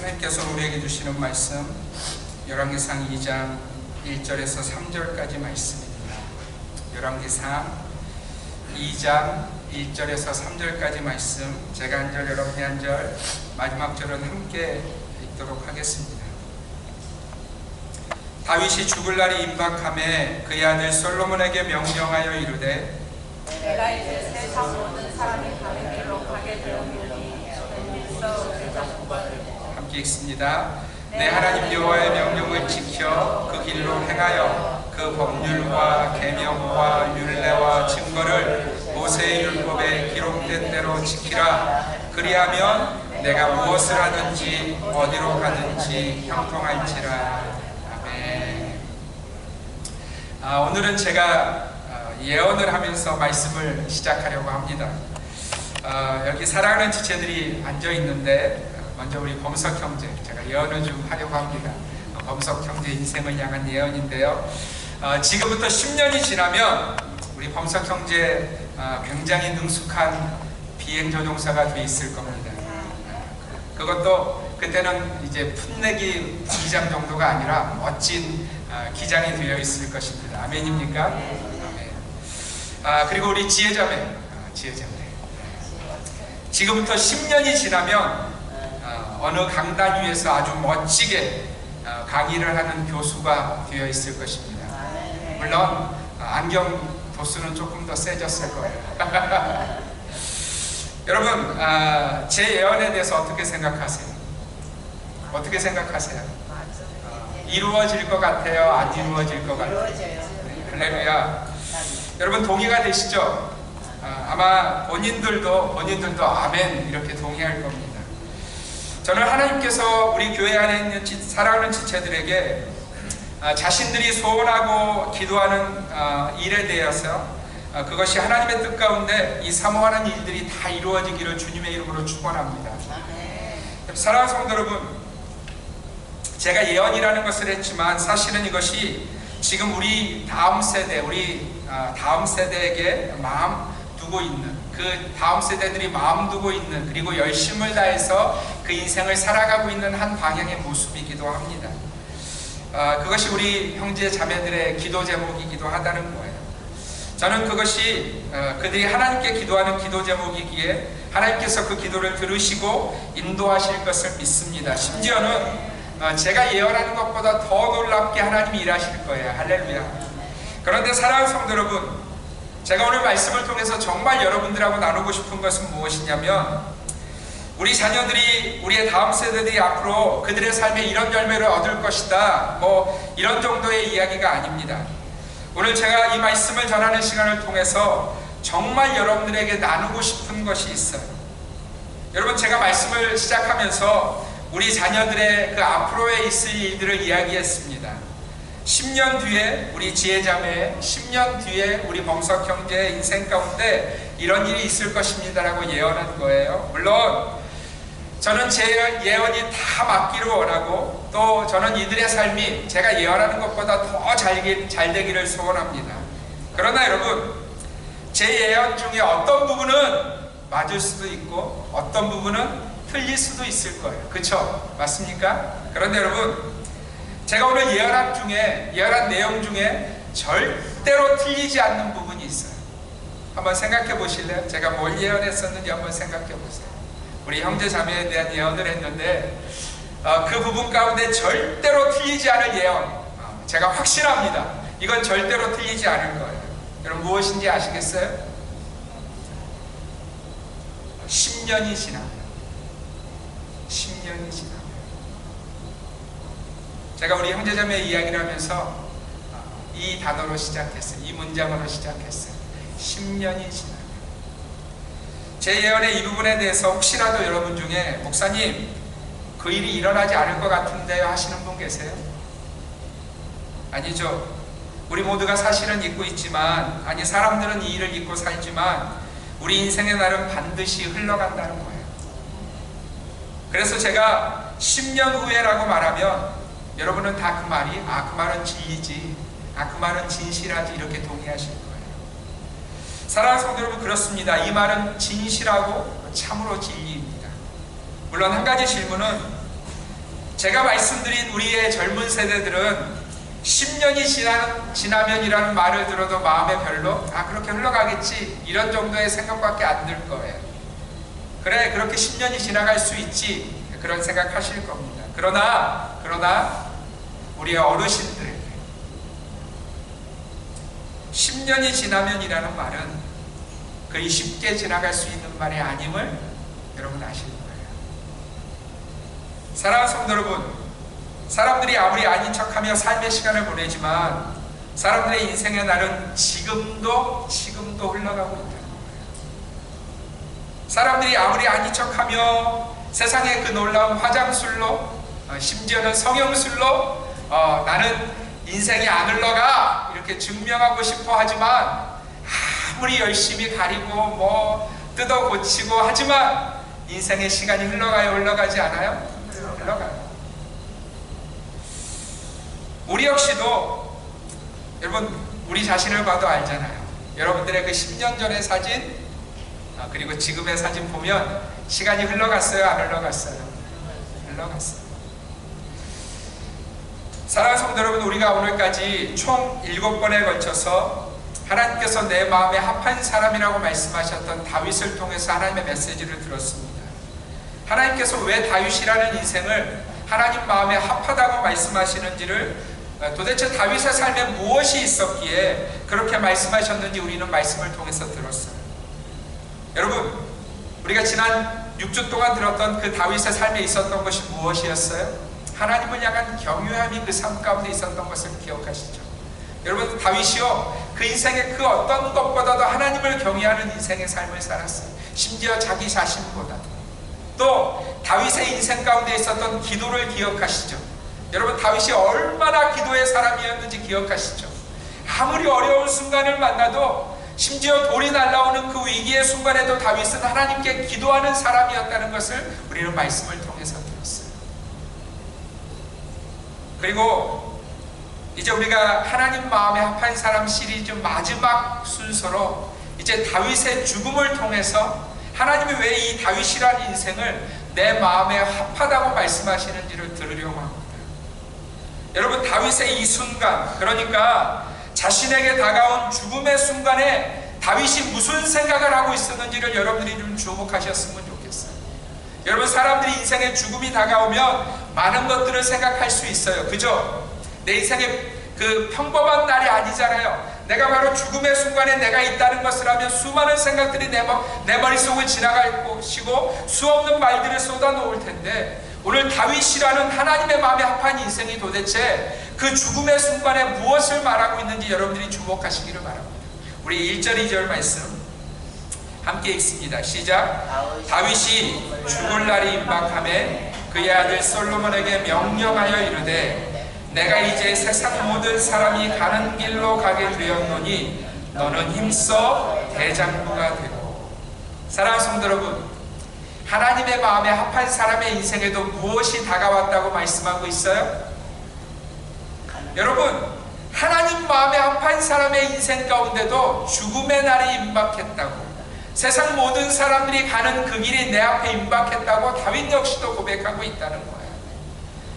하나님께서 우리에게 주시는 말씀 열왕기상 2장 1절에서 3절까지 말씀입니다. 열왕기상 2장 1절에서 3절까지 말씀, 제가 한 절, 여러분이 한 절, 마지막 절은 함께 읽도록 하겠습니다. 다윗이 죽을 날이 임박함에 그의 아들 솔로몬에게 명령하여 이르되, 내가 이제 세상 모든 사람이 가는 길로 가게 되었노니 함께 읽습니다. 내 하나님 여호와의 명령을 지켜 그 길로 행하여 그 법률과 계명과 율례와 증거를 모세의 율법에 기록된 대로 지키라. 그리하면 내가 무엇을 하든지 어디로 가든지 형통할지라. 아멘. 오늘은 제가 예언을 하면서 말씀을 시작하려고 합니다. 여기 사랑하는 지체들이 앉아 있는데, 먼저 우리 범석 형제, 제가 예언을 좀 하려고 합니다. 범석 형제 인생을 향한 예언인데요. 지금부터 10년이 지나면 우리 범석 형제 굉장히 능숙한 비행조종사가 돼 있을 겁니다. 그것도 그때는 이제 풋내기 기장 정도가 아니라 멋진 기장이 되어 있을 것입니다. 아멘입니까? 아멘. 그리고 우리 지혜자매, 지금부터 10년이 지나면 어느 강단 위에서 아주 멋지게 강의를 하는 교수가 되어 있을 것입니다. 물론 안경 도수는 조금 더 세졌을 거예요. 여러분, 제 예언에 대해서 어떻게 생각하세요? 어떻게 생각하세요? 이루어질 것 같아요? 안 이루어질 것 같아요? 네, 할렐루야. 여러분 동의가 되시죠? 아마 본인들도 아멘 이렇게 동의할 겁니다. 저는 하나님께서 우리 교회 안에 있는 사랑하는 지체들에게 자신들이 소원하고 기도하는 일에 대해서 그것이 하나님의 뜻 가운데 이 사모하는 일들이 다 이루어지기를 주님의 이름으로 축원합니다. 사랑하는 성도 여러분, 제가 예언이라는 것을 했지만 사실은 이것이 지금 우리 다음 세대에게 마음 두고 있는, 그 다음 세대들이 마음 두고 있는, 그리고 열심을 다해서 그 인생을 살아가고 있는 한 방향의 모습이기도 합니다. 그것이 우리 형제 자매들의 기도 제목이기도 하다는 거예요. 저는 그것이 그들이 하나님께 기도하는 기도 제목이기에 하나님께서 그 기도를 들으시고 인도하실 것을 믿습니다. 심지어는 제가 예언하는 것보다 더 놀랍게 하나님이 일하실 거예요. 할렐루야. 그런데 사랑하는 성도 여러분, 제가 오늘 말씀을 통해서 정말 여러분들하고 나누고 싶은 것은 무엇이냐면, 우리 자녀들이, 우리의 다음 세대들이 앞으로 그들의 삶에 이런 열매를 얻을 것이다, 뭐 이런 정도의 이야기가 아닙니다. 오늘 제가 이 말씀을 전하는 시간을 통해서 정말 여러분들에게 나누고 싶은 것이 있어요. 여러분, 제가 말씀을 시작하면서 우리 자녀들의 그 앞으로에 있을 일들을 이야기했습니다. 10년 뒤에 우리 지혜자매, 10년 뒤에 우리 범석 형제의 인생 가운데 이런 일이 있을 것입니다라고 예언한 거예요. 물론 저는 제 예언이 다 맞기를 원하고, 또 저는 이들의 삶이 제가 예언하는 것보다 더 잘 되기를 소원합니다. 그러나 여러분, 제 예언 중에 어떤 부분은 맞을 수도 있고 어떤 부분은 틀릴 수도 있을 거예요. 그렇죠? 맞습니까? 그런데 여러분, 제가 오늘 예언한 내용 중에 절대로 틀리지 않는 부분이 있어요. 한번 생각해 보실래요? 제가 뭘 예언했었는지 한번 생각해 보세요. 우리 형제 자매에 대한 예언을 했는데 그 부분 가운데 절대로 틀리지 않을 예언, 제가 확신합니다. 이건 절대로 틀리지 않을 거예요. 여러분, 무엇인지 아시겠어요? 10년이 지나면 제가 우리 형제자매 이야기를 하면서 이 단어로 시작했어요. 이 문장으로 시작했어요. 10년이 지나면. 제 예언의 이 부분에 대해서 혹시라도 여러분 중에 목사님, 그 일이 일어나지 않을 것 같은데요 하시는 분 계세요? 아니죠. 우리 모두가 사실은 믿고 있지만, 사람들은 이 일을 믿고 살지만 우리 인생의 날은 반드시 흘러간다는 거예요. 그래서 제가 10년 후에라고 말하면 여러분은 다 그 말이 그 말은 진리지, 그 말은 진실하지, 이렇게 동의하실 거예요. 사랑하는 성도 여러분, 그렇습니다. 이 말은 진실하고 참으로 진리입니다. 물론 한 가지 질문은, 제가 말씀드린 우리의 젊은 세대들은 10년이 지나면이라는 말을 들어도 마음에 별로 그렇게 흘러가겠지 이런 정도의 생각밖에 안 들 거예요. 그래, 그렇게 10년이 지나갈 수 있지, 그런 생각하실 겁니다. 그러나 우리의 어르신들에게 10년이 지나면이라는 말은 그리 쉽게 지나갈 수 있는 말이 아님을 여러분 아실 거예요. 사랑하는 성도 여러분, 사람들이 아무리 아닌 척하며 삶의 시간을 보내지만 사람들의 인생의 날은 지금도 흘러가고 있다는 거예요. 사람들이 아무리 아닌 척하며 세상의 그 놀라운 화장술로 심지어는 성형술로 나는 인생이 안 흘러가 이렇게 증명하고 싶어 하지만 아무리 열심히 가리고 뜯어 고치고 하지만 인생의 시간이 흘러가지 않아요? 흘러가요. 우리 역시도 여러분 우리 자신을 봐도 알잖아요. 여러분들의 그 10년 전의 사진 그리고 지금의 사진 보면 시간이 흘러갔어요? 안 흘러갔어요? 흘러갔어요. 사랑하는 성도 여러분, 우리가 오늘까지 총 7번에 걸쳐서 하나님께서 내 마음에 합한 사람이라고 말씀하셨던 다윗을 통해서 하나님의 메시지를 들었습니다. 하나님께서 왜 다윗이라는 인생을 하나님 마음에 합하다고 말씀하시는지를, 도대체 다윗의 삶에 무엇이 있었기에 그렇게 말씀하셨는지 우리는 말씀을 통해서 들었어요. 여러분, 우리가 지난 6주 동안 들었던 그 다윗의 삶에 있었던 것이 무엇이었어요? 하나님을 향한 경외함이 그 삶 가운데 있었던 것을 기억하시죠? 여러분, 다윗이요, 그 인생의 그 어떤 것보다도 하나님을 경외하는 인생의 삶을 살았어요. 심지어 자기 자신보다도. 또 다윗의 인생 가운데 있었던 기도를 기억하시죠? 여러분, 다윗이 얼마나 기도의 사람이었는지 기억하시죠? 아무리 어려운 순간을 만나도, 심지어 돌이 날아오는 그 위기의 순간에도 다윗은 하나님께 기도하는 사람이었다는 것을 우리는 말씀을 통해서 들었어요. 그리고 이제 우리가 하나님 마음에 합한 사람 시리즈 마지막 순서로 이제 다윗의 죽음을 통해서 하나님이 왜 이 다윗이라는 인생을 내 마음에 합하다고 말씀하시는지를 들으려고 합니다. 여러분, 다윗의 이 순간, 그러니까 자신에게 다가온 죽음의 순간에 다윗이 무슨 생각을 하고 있었는지를 여러분들이 좀 주목하셨으면 좋겠어요. 여러분, 사람들이 인생에 죽음이 다가오면 많은 것들을 생각할 수 있어요. 그죠? 내 인생에 그 평범한 날이 아니잖아요. 내가 바로 죽음의 순간에 내가 있다는 것을 하면 수많은 생각들이 내 머릿속을 지나갈 것이고 수없는 말들을 쏟아놓을 텐데, 오늘 다윗이라는 하나님의 마음에 합한 인생이 도대체 그 죽음의 순간에 무엇을 말하고 있는지 여러분들이 주목하시기를 바랍니다. 우리 1절 2절 말씀 함께 읽습니다. 시작. 다윗이 죽을 날이 임박하매 그의 아들 솔로몬에게 명령하여 이르되 내가 이제 세상 모든 사람이 가는 길로 가게 되었노니 너는 힘써 대장부가 되고. 사랑하는 성도 여러분, 하나님의 마음에 합한 사람의 인생에도 무엇이 다가왔다고 말씀하고 있어요? 여러분, 하나님 마음에 합한 사람의 인생 가운데도 죽음의 날이 임박했다고, 세상 모든 사람들이 가는 그 길이 내 앞에 임박했다고 다윗 역시도 고백하고 있다는 거예요.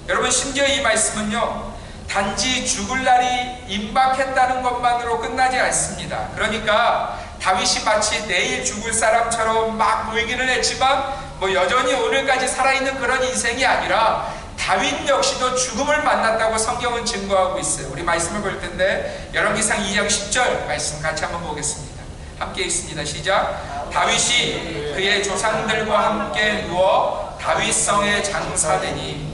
여러분, 심지어 이 말씀은요, 단지 죽을 날이 임박했다는 것만으로 끝나지 않습니다. 그러니까 다윗이 마치 내일 죽을 사람처럼 막 보이기는 했지만 여전히 오늘까지 살아있는 그런 인생이 아니라 다윗 역시도 죽음을 만났다고 성경은 증거하고 있어요. 우리 말씀을 볼 텐데 열왕기상 2장 10절 말씀 같이 한번 보겠습니다. 함께 읽습니다. 시작. 다윗이 그의 조상들과 함께 누워 다윗성에 장사되니.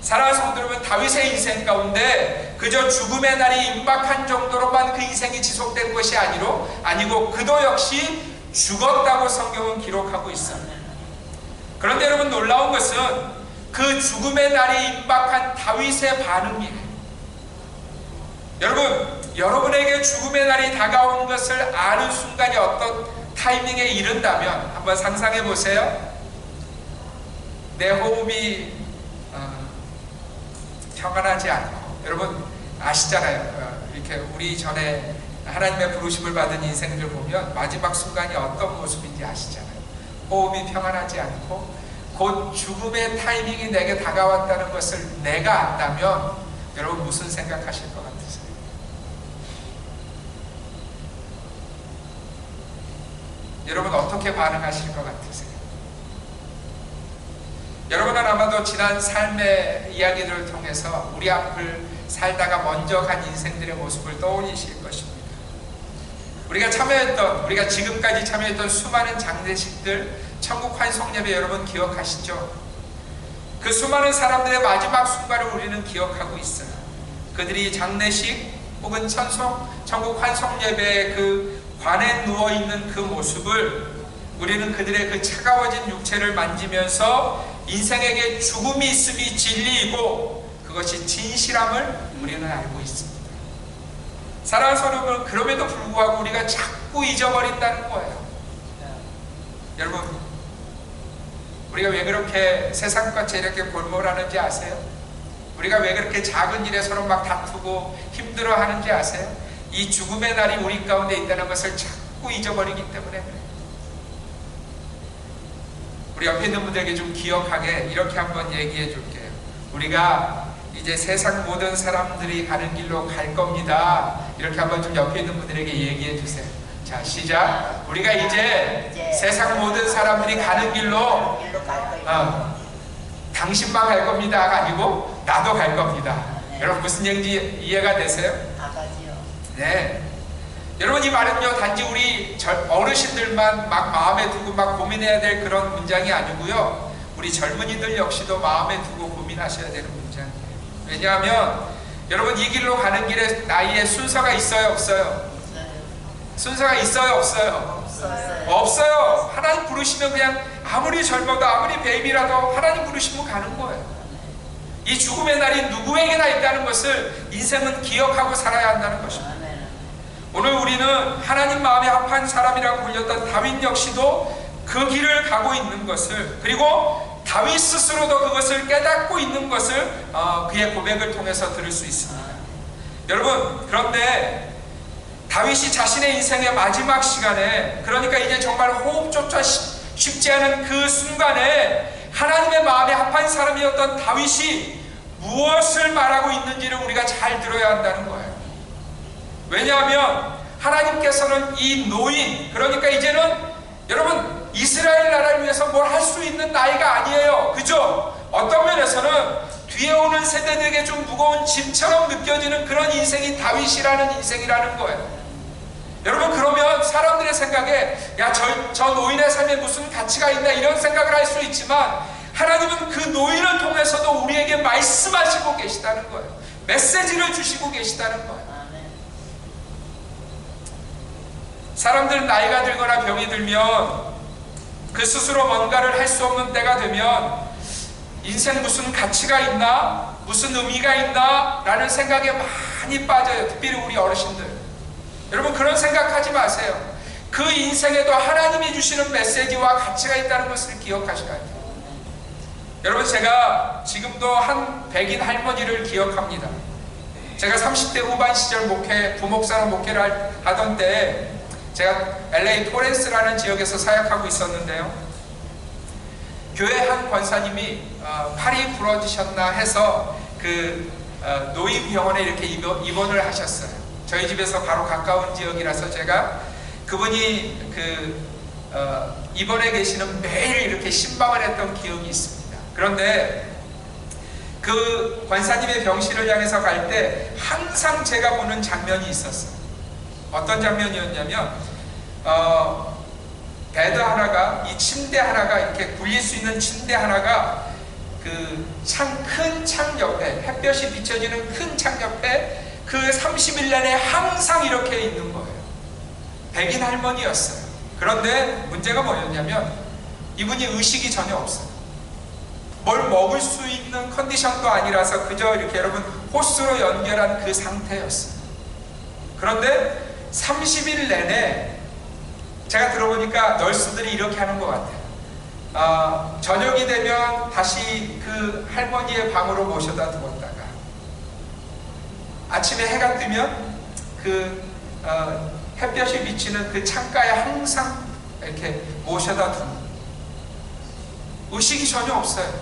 사랑하는 성도 여러분, 다윗의 인생 가운데 그저 죽음의 날이 임박한 정도로만 그 인생이 지속된 것이 아니고 그도 역시 죽었다고 성경은 기록하고 있습니다. 그런데 여러분, 놀라운 것은 그 죽음의 날이 임박한 다윗의 반응이에요. 여러분에게 죽음의 날이 다가오는 것을 아는 순간이 어떤 타이밍에 이른다면 한번 상상해 보세요. 내 호흡이 평안하지 않고, 여러분 아시잖아요. 이렇게 우리 전에 하나님의 부르심을 받은 인생들 보면 마지막 순간이 어떤 모습인지 아시잖아요. 호흡이 평안하지 않고 곧 죽음의 타이밍이 내게 다가왔다는 것을 내가 안다면 여러분 무슨 생각하실 것 같으세요? 여러분 어떻게 반응하실 것 같으세요? 여러분은 아마도 지난 삶의 이야기들을 통해서 우리 앞을 살다가 먼저 간 인생들의 모습을 떠올리실 것입니다. 우리가 지금까지 참여했던 수많은 장례식들, 천국 환송 예배 여러분 기억하시죠? 그 수많은 사람들의 마지막 순간을 우리는 기억하고 있어요. 그들이 장례식 혹은 천국 환송 예배의 그 관에 누워있는 그 모습을 우리는 그들의 그 차가워진 육체를 만지면서 인생에게 죽음이 있음이 진리이고 그것이 진실함을 우리는 알고 있습니다. 사랑하는 여러분, 그럼에도 불구하고 우리가 자꾸 잊어버린다는 거예요. 여러분, 우리가 왜 그렇게 세상같이 이렇게 골몰하는지 아세요? 우리가 왜 그렇게 작은 일에 서로 막 다투고 힘들어하는지 아세요? 이 죽음의 날이 우리 가운데 있다는 것을 자꾸 잊어버리기 때문에 그래요. 우리 옆에 있는 분들에게 좀 기억하게 이렇게 한번 얘기해 줄게요. 우리가 이제 세상 모든 사람들이 가는 길로 갈 겁니다. 이렇게 한번 좀 옆에 있는 분들에게 얘기해 주세요. 자, 시작. 우리가 이제 세상 모든 사람들이 가는 길로 당신만 갈 겁니다가 아니고 나도 갈 겁니다. 여러분 무슨 얘기인지 이해가 되세요? 네. 여러분 이 말은요 단지 우리 어르신들만 막 마음에 두고 막 고민해야 될 그런 문장이 아니고요, 우리 젊은이들 역시도 마음에 두고 고민하셔야 되는 문장이에요. 왜냐하면 여러분 이 길로 가는 길에 나이에 순서가 있어요 없어요? 순서가 있어요 없어요? 없어요. 하나님 부르시면 그냥 아무리 젊어도 아무리 베이비라도 하나님 부르시면 가는 거예요. 이 죽음의 날이 누구에게나 있다는 것을 인생은 기억하고 살아야 한다는 것입니다. 오늘 우리는 하나님 마음에 합한 사람이라고 불렸던 다윗 역시도 그 길을 가고 있는 것을, 그리고 다윗 스스로도 그것을 깨닫고 있는 것을 그의 고백을 통해서 들을 수 있습니다. 여러분, 그런데 다윗이 자신의 인생의 마지막 시간에, 그러니까 이제 정말 호흡조차 쉽지 않은 그 순간에 하나님의 마음에 합한 사람이었던 다윗이 무엇을 말하고 있는지를 우리가 잘 들어야 한다는 거예요. 왜냐하면 하나님께서는 이 노인, 그러니까 이제는 여러분 이스라엘 나라를 위해서 뭘 할 수 있는 나이가 아니에요. 그죠? 어떤 면에서는 뒤에 오는 세대들에게 좀 무거운 짐처럼 느껴지는 그런 인생이 다윗이라는 인생이라는 거예요. 여러분, 그러면 사람들의 생각에 야, 저 노인의 삶에 무슨 가치가 있나 이런 생각을 할 수 있지만, 하나님은 그 노인을 통해서도 우리에게 말씀하시고 계시다는 거예요. 메시지를 주시고 계시다는 거예요. 사람들 나이가 들거나 병이 들면 그 스스로 뭔가를 할 수 없는 때가 되면 인생 무슨 가치가 있나? 무슨 의미가 있나? 라는 생각에 많이 빠져요. 특별히 우리 어르신들. 여러분, 그런 생각하지 마세요. 그 인생에도 하나님이 주시는 메시지와 가치가 있다는 것을 기억하셔야 돼요. 여러분, 제가 지금도 한 백인 할머니를 기억합니다. 제가 30대 후반 시절 부목사로 목회를 하던 때 제가 LA 토렌스라는 지역에서 사역하고 있었는데요, 교회 한 권사님이 팔이 부러지셨나 해서 그 노인병원에 이렇게 입원을 하셨어요. 저희 집에서 바로 가까운 지역이라서 제가 그분이 입원해 계시는 매일 이렇게 신방을 했던 기억이 있습니다. 그런데 그 권사님의 병실을 향해서 갈 때 항상 제가 보는 장면이 있었어요. 어떤 장면이었냐면 베드 하나가, 이 침대 하나가, 이렇게 굴릴 수 있는 침대 하나가 그 큰 창 옆에, 햇볕이 비춰지는 큰 창 옆에 그 30일 내내 항상 이렇게 있는 거예요. 백인 할머니였어요. 그런데 문제가 뭐였냐면 이분이 의식이 전혀 없어요. 뭘 먹을 수 있는 컨디션도 아니라서 그저 이렇게 여러분 호스로 연결한 그 상태였어요. 그런데 30일 내내 제가 들어보니까 널스들이 이렇게 하는 것 같아요. 저녁이 되면 다시 그 할머니의 방으로 모셔다 두었다가 아침에 해가 뜨면 그 햇볕이 비치는 그 창가에 항상 이렇게 모셔다 두는. 의식이 전혀 없어요.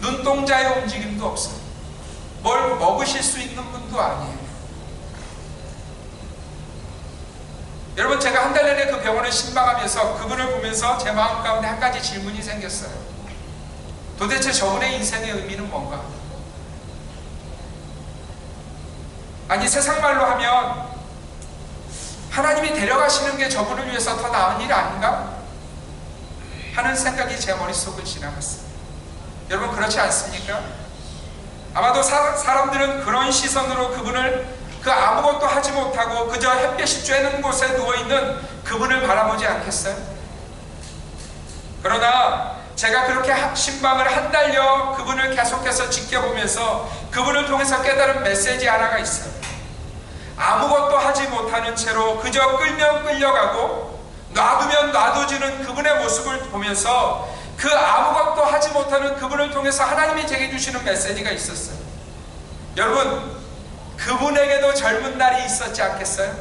눈동자의 움직임도 없어요. 뭘 먹으실 수 있는 분도 아니에요. 여러분, 제가 한 달 내내 그 병원을 신방하면서 그분을 보면서 제 마음 가운데 한 가지 질문이 생겼어요. 도대체 저분의 인생의 의미는 뭔가? 아니, 세상 말로 하면 하나님이 데려가시는 게 저분을 위해서 더 나은 일 아닌가? 하는 생각이 제 머릿속을 지나갔어요. 여러분, 그렇지 않습니까? 아마도 사람들은 그런 시선으로 그분을 그 아무것도 하지 못하고 그저 햇볕이 쬐는 곳에 누워있는 그분을 바라보지 않겠어요? 그러나 제가 그렇게 신방을 한 달여 그분을 계속해서 지켜보면서 그분을 통해서 깨달은 메시지 하나가 있어요. 아무것도 하지 못하는 채로 그저 끌면 끌려가고 놔두면 놔둬지는 그분의 모습을 보면서 그 아무것도 하지 못하는 그분을 통해서 하나님이 제게 주시는 메시지가 있었어요. 여러분, 그분에게도 젊은 날이 있었지 않겠어요?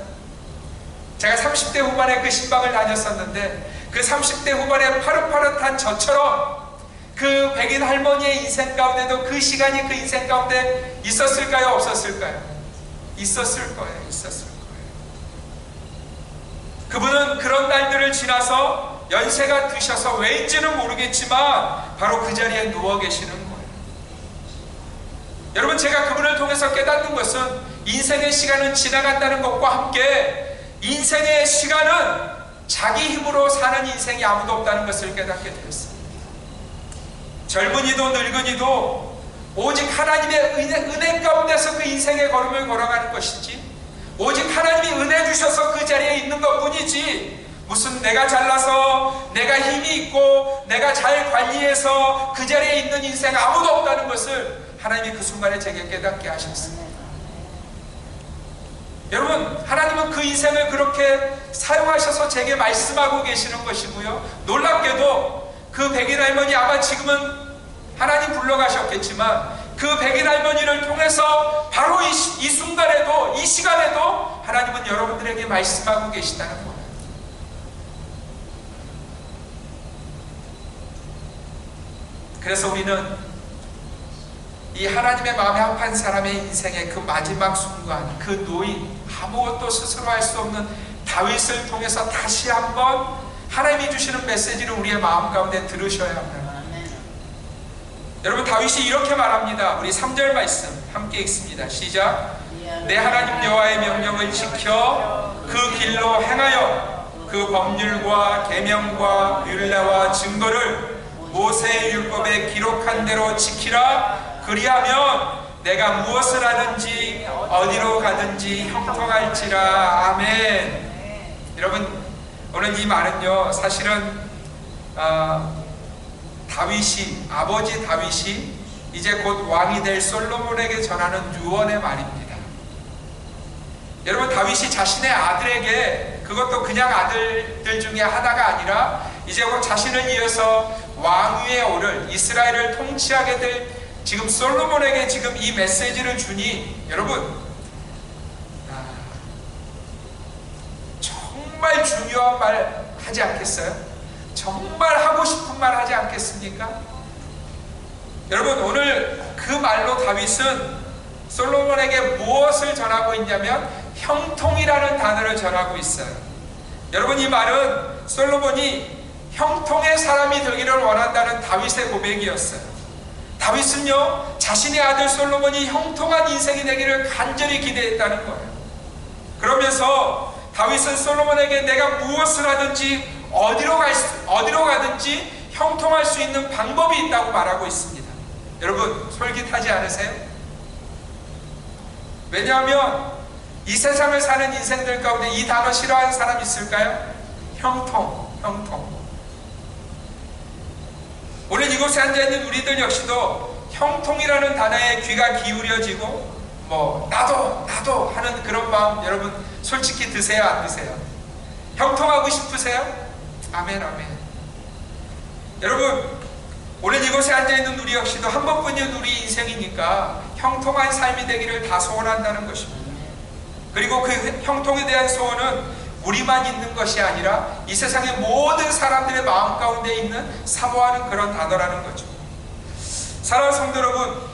제가 30대 후반에 그 신방을 다녔었는데 그 30대 후반에 파릇파릇한 저처럼 그 백인 할머니의 인생 가운데도 그 시간이 그 인생 가운데 있었을까요? 없었을까요? 있었을 거예요. 있었을 거예요. 그분은 그런 날들을 지나서 연세가 드셔서 왜인지는 모르겠지만 바로 그 자리에 누워 계시는 거예요. 여러분, 제가 그분을 통해서 깨닫는 것은 인생의 시간은 지나간다는 것과 함께 인생의 시간은 자기 힘으로 사는 인생이 아무도 없다는 것을 깨닫게 되었어요. 젊은이도 늙은이도 오직 하나님의 은혜 가운데서 그 인생의 걸음을 걸어가는 것이지, 오직 하나님이 은혜 주셔서 그 자리에 있는 것뿐이지, 무슨 내가 잘나서 내가 힘이 있고 내가 잘 관리해서 그 자리에 있는 인생 아무도 없다는 것을 하나님이 그 순간에 제게 깨닫게 하셨습니다. 여러분, 하나님은 그 인생을 그렇게 사용하셔서 제게 말씀하고 계시는 것이고요, 놀랍게도 그 백인 할머니, 아마 지금은 하나님 불러가셨겠지만 그 백인 할머니를 통해서 바로 이 순간에도, 이 시간에도 하나님은 여러분들에게 말씀하고 계시다는 거예요. 그래서 우리는 이 하나님의 마음에 합한 사람의 인생의 그 마지막 순간, 그 노인, 아무것도 스스로 할 수 없는 다윗을 통해서 다시 한번 하나님이 주시는 메시지를 우리의 마음 가운데 들으셔야 합니다. 여러분, 다윗이 이렇게 말합니다. 우리 3절 말씀 함께 읽습니다. 시작. 내 하나님 여호와의 명령을 지켜 그 길로 행하여 그 법률과 계명과 율례와 증거를 모세의 율법에 기록한 대로 지키라. 그리하면 내가 무엇을 하든지 어디로 가든지 형통할지라. 아멘. 여러분, 오늘 이 말은요, 사실은 다윗이, 아버지 다윗이 이제 곧 왕이 될 솔로몬에게 전하는 유언의 말입니다. 여러분, 다윗이 자신의 아들에게, 그것도 그냥 아들들 중에 하나가 아니라 이제 곧 자신을 이어서 왕위에 오를, 이스라엘을 통치하게 될 지금 솔로몬에게 지금 이 메시지를 주니, 여러분, 정말 중요한 말 하지 않겠어요? 정말 하고 싶은 말 하지 않겠습니까? 여러분, 오늘 그 말로 다윗은 솔로몬에게 무엇을 전하고 있냐면 형통이라는 단어를 전하고 있어요. 여러분, 이 말은 솔로몬이 형통의 사람이 되기를 원한다는 다윗의 고백이었어요. 다윗은요, 자신의 아들 솔로몬이 형통한 인생이 되기를 간절히 기대했다는 거예요. 그러면서 다윗은 솔로몬에게 내가 무엇을 하든지 어디로 가든지 형통할 수 있는 방법이 있다고 말하고 있습니다. 여러분, 솔깃하지 않으세요? 왜냐하면 이 세상을 사는 인생들 가운데 이 단어 싫어하는 사람 있을까요? 형통. 오늘 이곳에 앉아있는 우리들 역시도 형통이라는 단어에 귀가 기울여지고 나도 하는 그런 마음 여러분 솔직히 드세요, 안 드세요? 형통하고 싶으세요? 아멘. 여러분, 오늘 이곳에 앉아있는 우리 역시도 한 번뿐인 우리 인생이니까 형통한 삶이 되기를 다 소원한다는 것입니다. 그리고 그 형통에 대한 소원은 우리만 있는 것이 아니라 이 세상의 모든 사람들의 마음 가운데 있는 사모하는 그런 단어라는 거죠. 사랑하는 성도 여러분,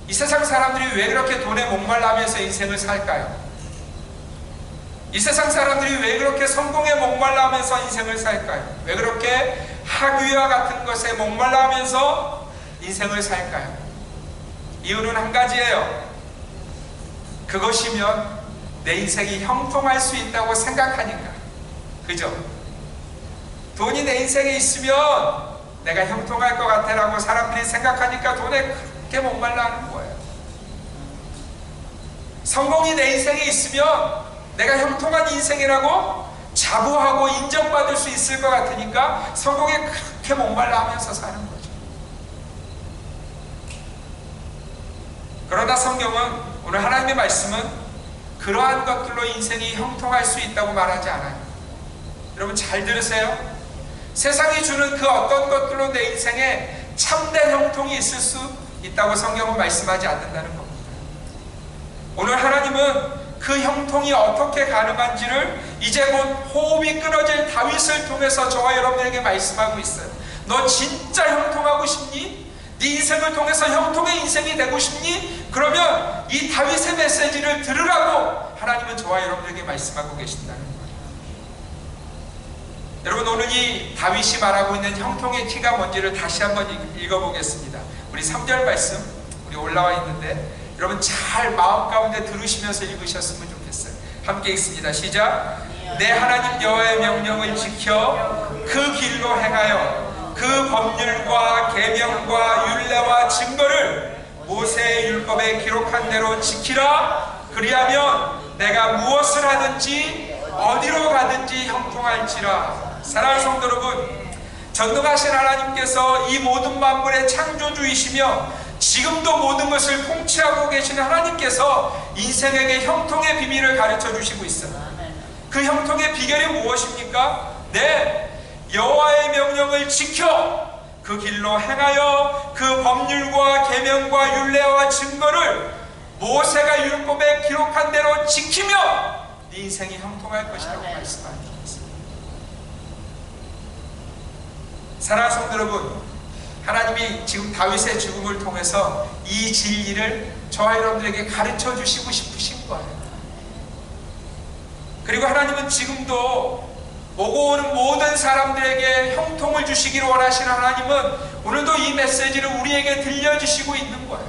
이 세상 사람들이 왜 그렇게 돈에 목말라하면서 인생을 살까요? 이 세상 사람들이 왜 그렇게 성공에 목말라하면서 인생을 살까요? 왜 그렇게 학위와 같은 것에 목말라하면서 인생을 살까요? 이유는 한 가지예요. 그것이면 내 인생이 형통할 수 있다고 생각하니까. 그죠? 돈이 내 인생에 있으면 내가 형통할 것 같아 라고 사람들이 생각하니까 돈에 그렇게 목말라하는 거예요. 성공이 내 인생에 있으면 내가 형통한 인생이라고 자부하고 인정받을 수 있을 것 같으니까 성공에 그렇게 목말라하면서 사는 거죠. 그러나 성경은, 오늘 하나님의 말씀은 그러한 것들로 인생이 형통할 수 있다고 말하지 않아요. 여러분 잘 들으세요. 세상이 주는 그 어떤 것들로 내 인생에 참된 형통이 있을 수 있다고 성경은 말씀하지 않는다는 겁니다. 오늘 하나님은 그 형통이 어떻게 가능한지를 이제 곧 호흡이 끊어질 다윗을 통해서 저와 여러분에게 말씀하고 있어요. 너 진짜 형통하고 싶니? 네 인생을 통해서 형통의 인생이 되고 싶니? 그러면 이 다윗의 메시지를 들으라고 하나님은 저와 여러분에게 말씀하고 계신다는 거예요. 여러분, 오늘 이 다윗이 말하고 있는 형통의 키가 뭔지를 다시 한번 읽어보겠습니다. 우리 3절 말씀 우리 올라와 있는데 여러분 잘 마음 가운데 들으시면서 읽으셨으면 좋겠어요. 함께 읽습니다. 시작. 내 하나님 여호와의 명령을 지켜 그 길로 행하여 그 법률과 계명과 율례와 증거를 모세의 율법에 기록한 대로 지키라. 그리하면 내가 무엇을 하든지 어디로 가든지 형통할지라. 사랑하는 성도 여러분, 전능하신 하나님께서 이 모든 만물의 창조주이시며 지금도 모든 것을 통치하고 계시는 하나님께서 인생에게 형통의 비밀을 가르쳐 주시고 있어요. 그 형통의 비결이 무엇입니까? 여호와의 명령을 지켜 그 길로 행하여 그 법률과 계명과 율례와 증거를 모세가 율법에 기록한 대로 지키면 네 인생이 형통할 것이라고 말씀하셨습니다. 사랑하는 성도 여러분, 하나님이 지금 다윗의 죽음을 통해서 이 진리를 저와 여러분들에게 가르쳐 주시고 싶으신 거예요. 그리고 하나님은 지금도 오고 오는 모든 사람들에게 형통을 주시기를 원하시는 하나님은 오늘도 이 메시지를 우리에게 들려주시고 있는 거예요.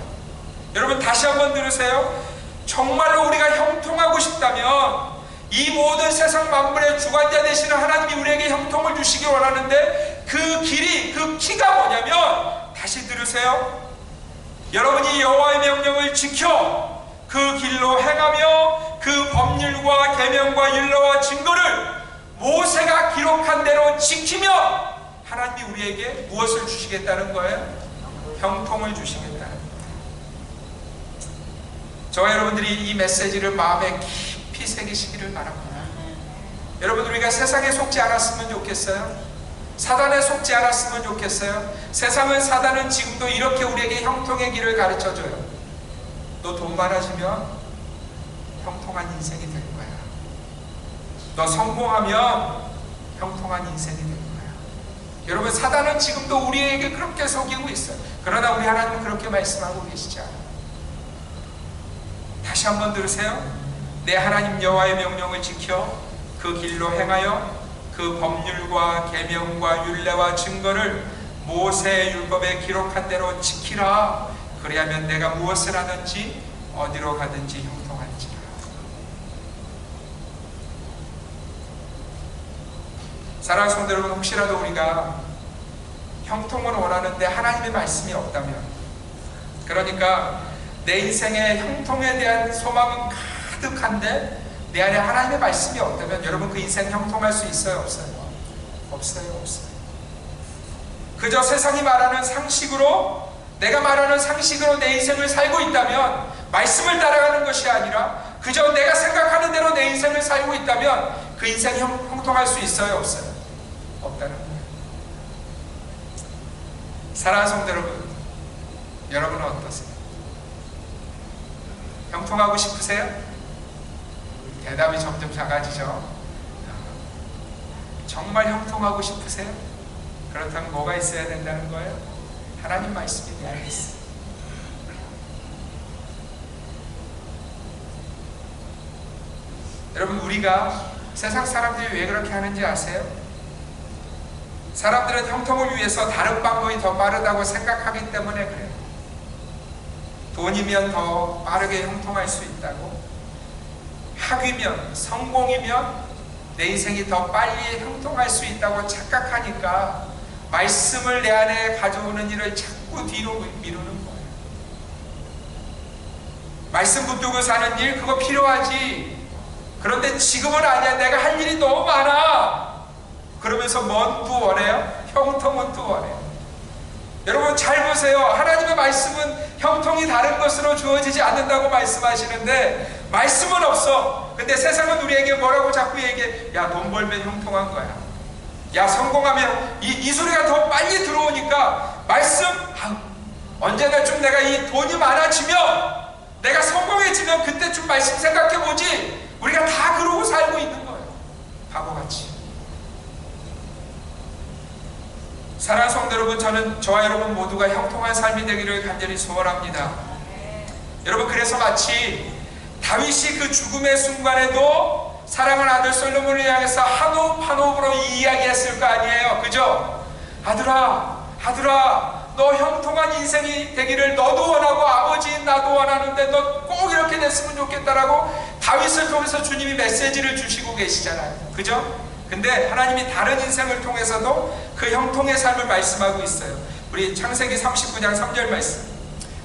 여러분 다시 한번 들으세요. 정말로 우리가 형통하고 싶다면 이 모든 세상 만물의 주관자 되시는 하나님이 우리에게 형통을 주시기 원하는데 그 길이, 그 키가 뭐냐면, 다시 들으세요. 여러분이 여호와의 명령을 지켜 그 길로 행하며 그 법률과 계명과 율례와 증거를 모세가 기록한 대로 지키며 하나님이 우리에게 무엇을 주시겠다는 거예요? 형통을 주시겠다는 거예요. 저와 여러분들이 이 메시지를 마음에 깊이 새기시기를 바랍니다. 여러분, 우리가 세상에 속지 않았으면 좋겠어요? 사단에 속지 않았으면 좋겠어요? 사단은 지금도 이렇게 우리에게 형통의 길을 가르쳐줘요. 너 돈 많아지면 형통한 인생이 될 거야. 너 성공하면 형통한 인생이 될 거야. 여러분, 사단은 지금도 우리에게 그렇게 속이고 있어요. 그러나 우리 하나님은 그렇게 말씀하고 계시지 않아요. 다시 한번 들으세요. 내 하나님 여호와의 명령을 지켜 그 길로 행하여 그 법률과 계명과 율례와 증거를 모세의 율법에 기록한 대로 지키라. 그리하면 내가 무엇을 하든지 어디로 가든지 형통할지라. 사랑하는 성도 여러분, 혹시라도 우리가 형통을 원하는데 하나님의 말씀이 없다면, 그러니까 내 인생의 형통에 대한 소망은 가득한데 내 안에 하나님의 말씀이 없다면 여러분 그 인생 형통할 수 있어요? 없어요? 없어요. 그저 세상이 말하는 상식으로, 내가 말하는 상식으로 내 인생을 살고 있다면, 말씀을 따라가는 것이 아니라 그저 내가 생각하는 대로 내 인생을 살고 있다면 그 인생이 형통할 수 있어요? 없어요? 없다는 거예요. 사랑하는 성도 여러분, 여러분은 어떠세요? 형통하고 싶으세요? 대답이 점점 작아지죠. 정말 형통하고 싶으세요? 그렇다면 뭐가 있어야 된다는 거예요? 하나님 말씀이 내 안에 있어요. 여러분, 우리가 세상 사람들이 왜 그렇게 하는지 아세요? 사람들은 형통을 위해서 다른 방법이 더 빠르다고 생각하기 때문에 그래요. 돈이면 더 빠르게 형통할 수 있다고, 학위면, 성공이면 내 인생이 더 빨리 형통할 수 있다고 착각하니까 말씀을 내 안에 가져오는 일을 자꾸 뒤로 미루는 거예요. 말씀 붙들고 사는 일, 그거 필요하지. 그런데 지금은 아니야. 내가 할 일이 너무 많아. 그러면서 뭔 또 원해요? 형통은 또 원해요. 여러분 잘 보세요. 하나님의 말씀은 형통이 다른 것으로 주어지지 않는다고 말씀하시는데 말씀은 없어. 근데 세상은 우리에게 뭐라고 자꾸 얘기해? 야, 돈 벌면 형통한 거야. 야, 성공하면 이 소리가 더 빨리 들어오니까 말씀, 언제나 좀 내가 이 돈이 많아지면, 내가 성공해지면 그때쯤 말씀 생각해보지. 우리가 다 그러고 살고 있는 거예요. 바보같이. 사랑하는 성도 여러분, 저는 저와 여러분 모두가 형통한 삶이 되기를 간절히 소원합니다. 여러분, 그래서 마치 다윗이 그 죽음의 순간에도 사랑하는 아들 솔로몬을 향해서 한호흡 한호흡으로 이야기했을 거 아니에요. 그죠? 아들아, 너 형통한 인생이 되기를 너도 원하고 아버지인 나도 원하는데 너 꼭 이렇게 됐으면 좋겠다라고 다윗을 통해서 주님이 메시지를 주시고 계시잖아요. 그죠? 근데 하나님이 다른 인생을 통해서도 그 형통의 삶을 말씀하고 있어요. 우리 창세기 39장 3절 말씀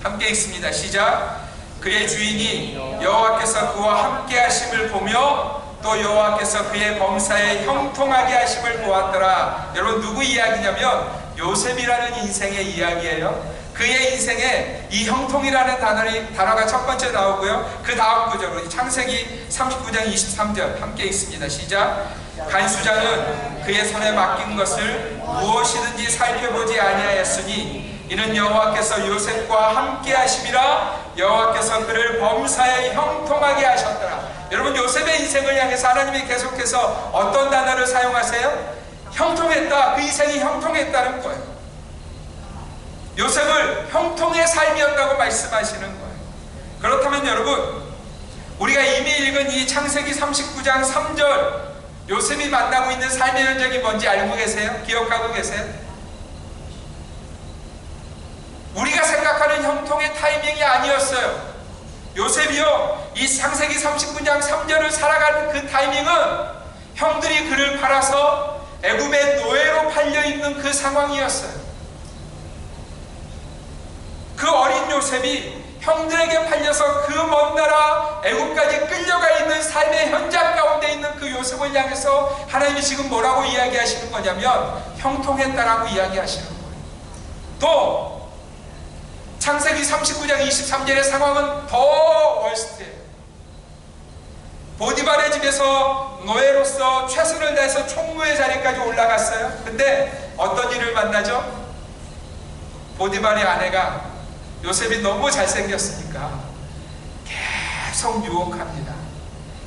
함께 읽습니다. 시작. 그의 주인이 여호와께서 그와 함께 하심을 보며 또 여호와께서 그의 범사에 형통하게 하심을 보았더라. 여러분, 누구 이야기냐면 요셉이라는 인생의 이야기예요. 그의 인생에 이 형통이라는 단어가 첫 번째 나오고요. 그 다음 구절로 창세기 39장 23절 함께 읽습니다. 시작. 간수자는 그의 손에 맡긴 것을 무엇이든지 살펴보지 아니하였으니 이는 여호와께서 요셉과 함께 하심이라. 여호와께서 그를 범사에 형통하게 하셨더라. 여러분, 요셉의 인생을 향해서 하나님이 계속해서 어떤 단어를 사용하세요? 형통했다. 그 인생이 형통했다는 거예요. 요셉을 형통의 삶이었다고 말씀하시는 거예요. 그렇다면 여러분, 우리가 이미 읽은 이 창세기 39장 3절 요셉이 만나고 있는 삶의 현장이 뭔지 알고 계세요? 기억하고 계세요? 우리가 생각하는 형통의 타이밍이 아니었어요. 요셉이요, 이 창세기 39장 3절을 살아가는 그 타이밍은 형들이 그를 팔아서 애굽의 노예로 팔려있는 그 상황이었어요. 그 어린 요셉이 형들에게 팔려서 그 먼 나라 애굽까지 끌려가 있는 삶의 현장 가운데 있는 그 요셉을 향해서 하나님이 지금 뭐라고 이야기하시는 거냐면 형통했다라고 이야기하시는 거예요. 또 창세기 39장 23절의 상황은 더 월스트해요. 보디발의 집에서 노예로서 최선을 다해서 총무의 자리까지 올라갔어요. 근데 어떤 일을 만나죠? 보디발의 아내가 요셉이 너무 잘생겼으니까 계속 유혹합니다.